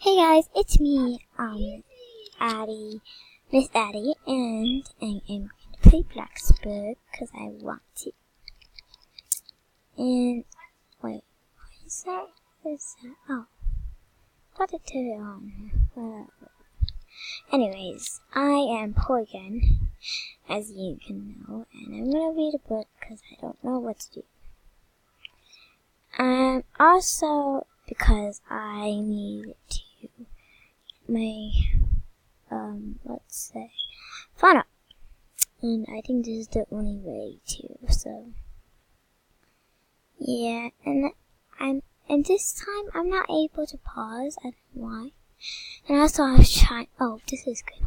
Hey guys, it's me, Addie, Miss Addie, and I am going to play Blacksburg because I want to. And, wait, what is that? What is that? Oh, I thought I turned it on. Anyways, I am poor again, as you can know, and I'm going to read a book because I don't know what to do. Also, because I need to my, let's say, fun up. And I think this is the only way to, so. Yeah, and this time I'm not able to pause, I don't know why. And also I was trying, oh, this is good.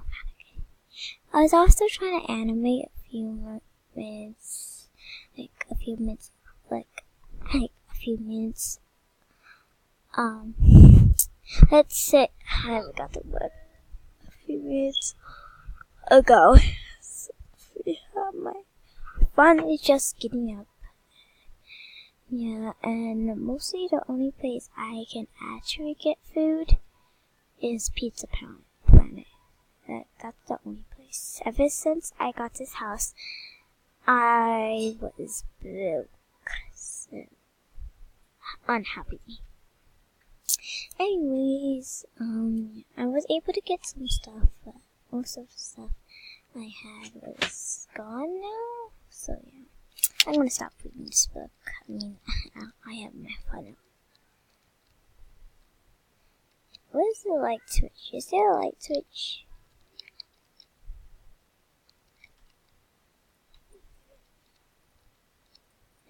I was also trying to animate a few minutes, let's say, I haven't got the word. A few minutes ago. So, yeah, my fun is just getting up. Yeah, and mostly the only place I can actually get food is Pizza Planet. That's the only place. Ever since I got this house, I was broke. So, unhappy. Anyways, I was able to get some stuff, but most of the stuff I had was gone now. So yeah, I'm gonna stop reading this book. I mean, I have my fun. What is the light switch? Is there a light switch?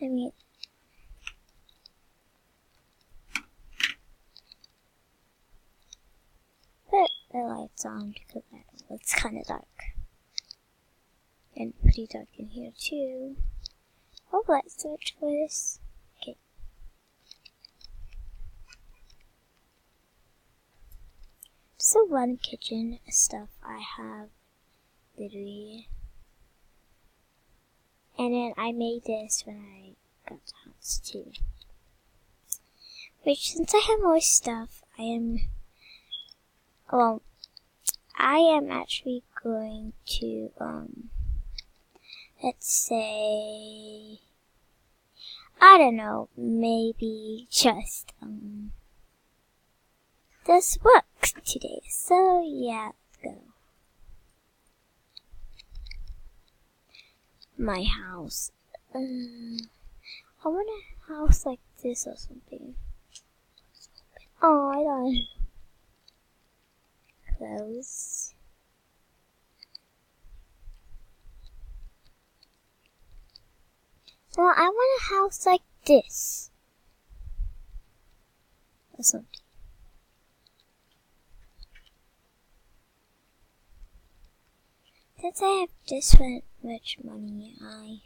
I mean, put the lights on because it's kind of dark. And pretty dark in here too. Oh, let's search for this. Okay. Just the one kitchen stuff I have, literally. And then I made this when I got the house too. Which, since I have more stuff, I am actually going to, let's say, I don't know, maybe just, this work today. So, yeah, let's go. My house. I want a house like this or something. Oh, I don't. Close. So I want a house like this. Or something. Since I have this much money, I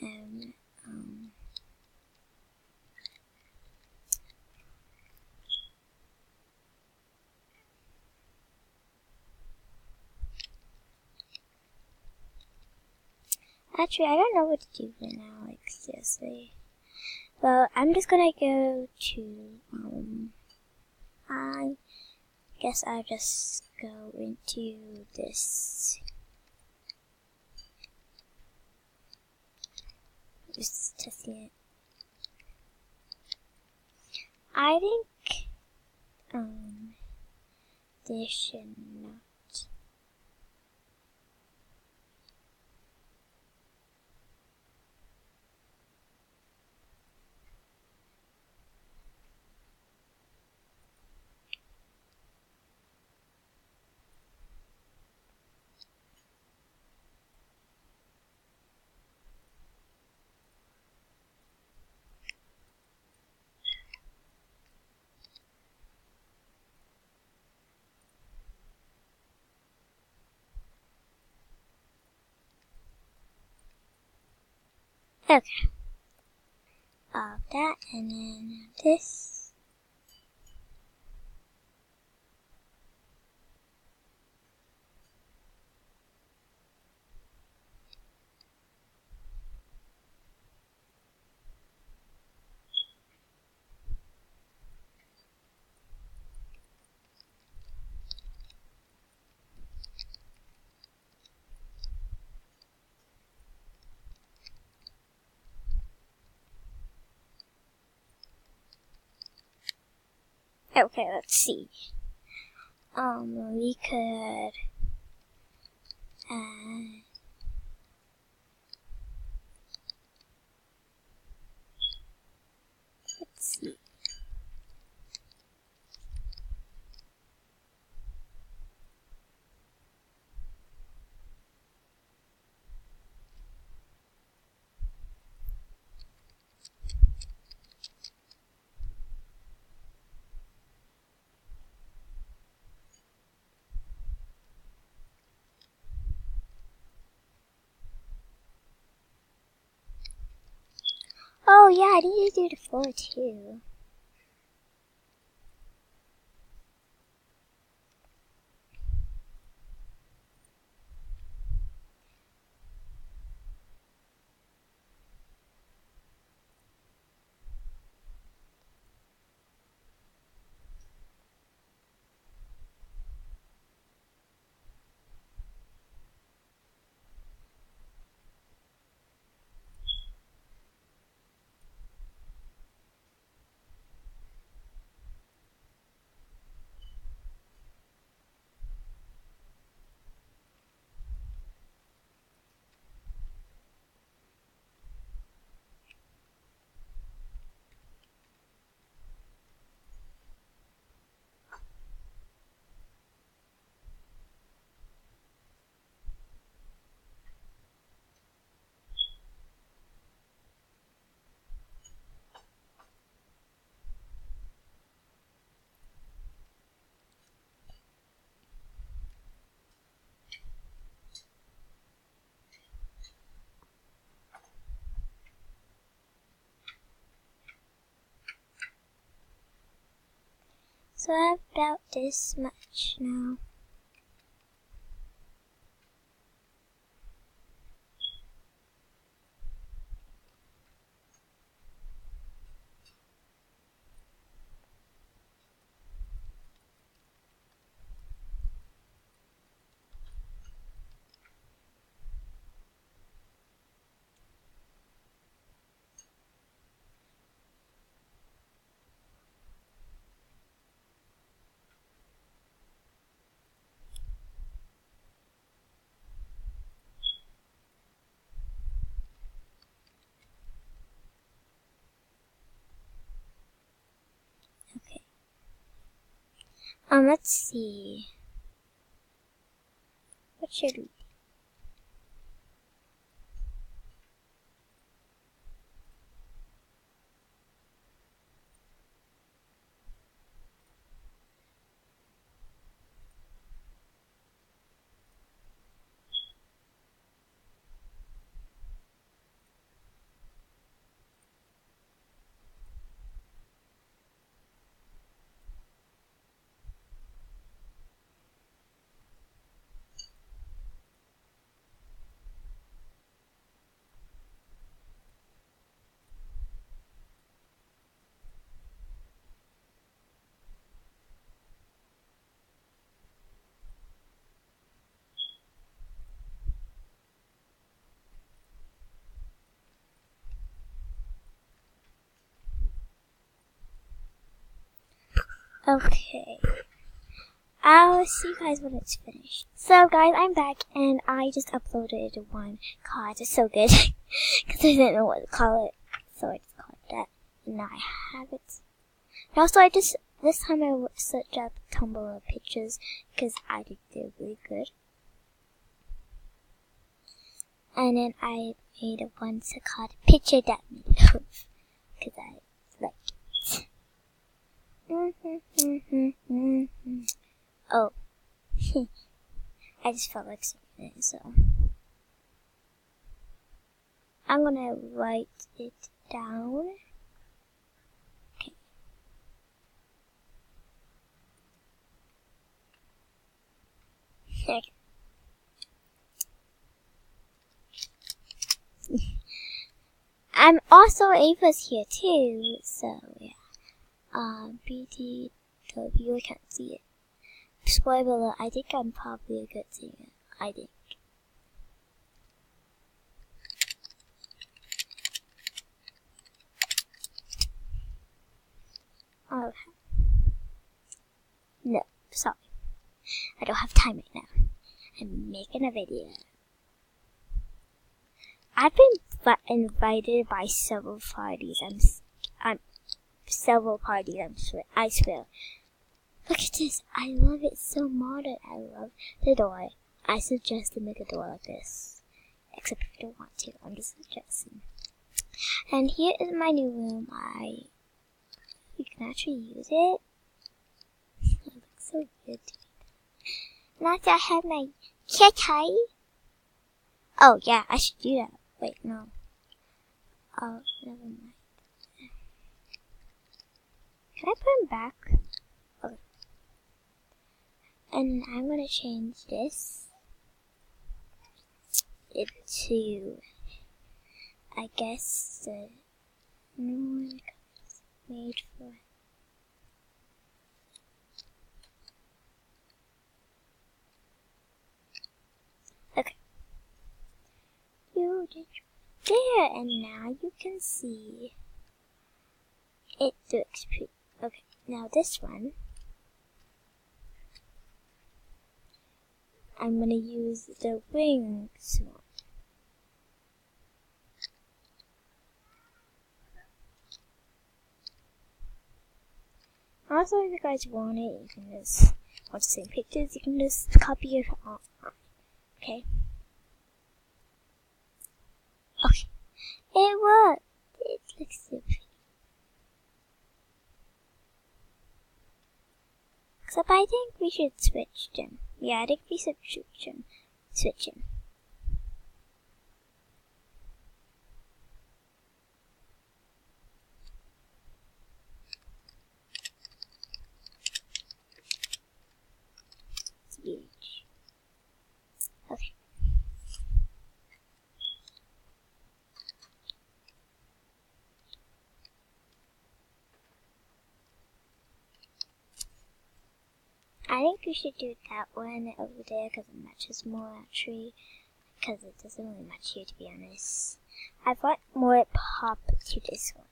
am, actually, I don't know what to do for now, like, seriously. Well, I'm just gonna go to, I guess I'll just go into this. Just testing it. I think, this should not. Okay. That, and then this. Okay, let's see. We could let's see. Oh yeah, I need to do the floor too. So I have about this much now. Okay. Let's see. What should we do? Okay. I'll see you guys when it's finished. So guys, I'm back and I just uploaded one. God, it's so good. Because I didn't know what to call it. So I just called it that. And now I have it. And also this time I searched up Tumblr pictures because I think they're really good. And then I made a one called Picture That Me Love. Because I like it. Oh. I just felt like saying it, so I'm gonna write it down. Okay. Okay. I'm also Ava's here too, so yeah. BTW, I can't see it. Spoiler alert, I think I'm probably a good singer. I think. Okay. No, sorry. I don't have time right now. I'm making a video. I've been invited by several parties. I swear. Look at this. I love it so modern. I love the door. I suggest to make a door like this. Except if you don't want to. I'm just suggesting. And here is my new room. You can actually use it. It looks so good. And after I have my kitty. Oh yeah, I should do that. Wait, no. Oh, never mind. Can I put him back? Okay. And I'm gonna change this to, I guess, the new one made for. Okay. You did there, and now you can see it looks pretty. Okay, now this one, I'm gonna use the wings one. Also, if you guys want it, you can just want the same pictures. You can just copy it on. Okay. Okay. It worked. It looks so pretty. Except I think we should switch them. Yeah, I think we should switch them. Huge. Okay. I think we should do that one over there because it matches more actually. Because it doesn't really match here, to be honest. I want more pop to this one.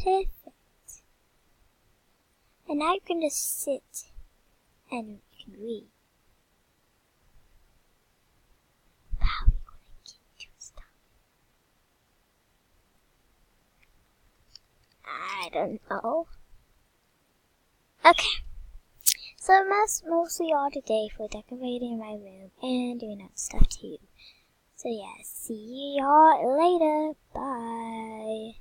Perfect. And now you can just sit and you can read. How are we gonna get to stuff? I don't know. Okay. So that's mostly all today for decorating my room and doing other stuff too. So yeah, see y'all later. Bye.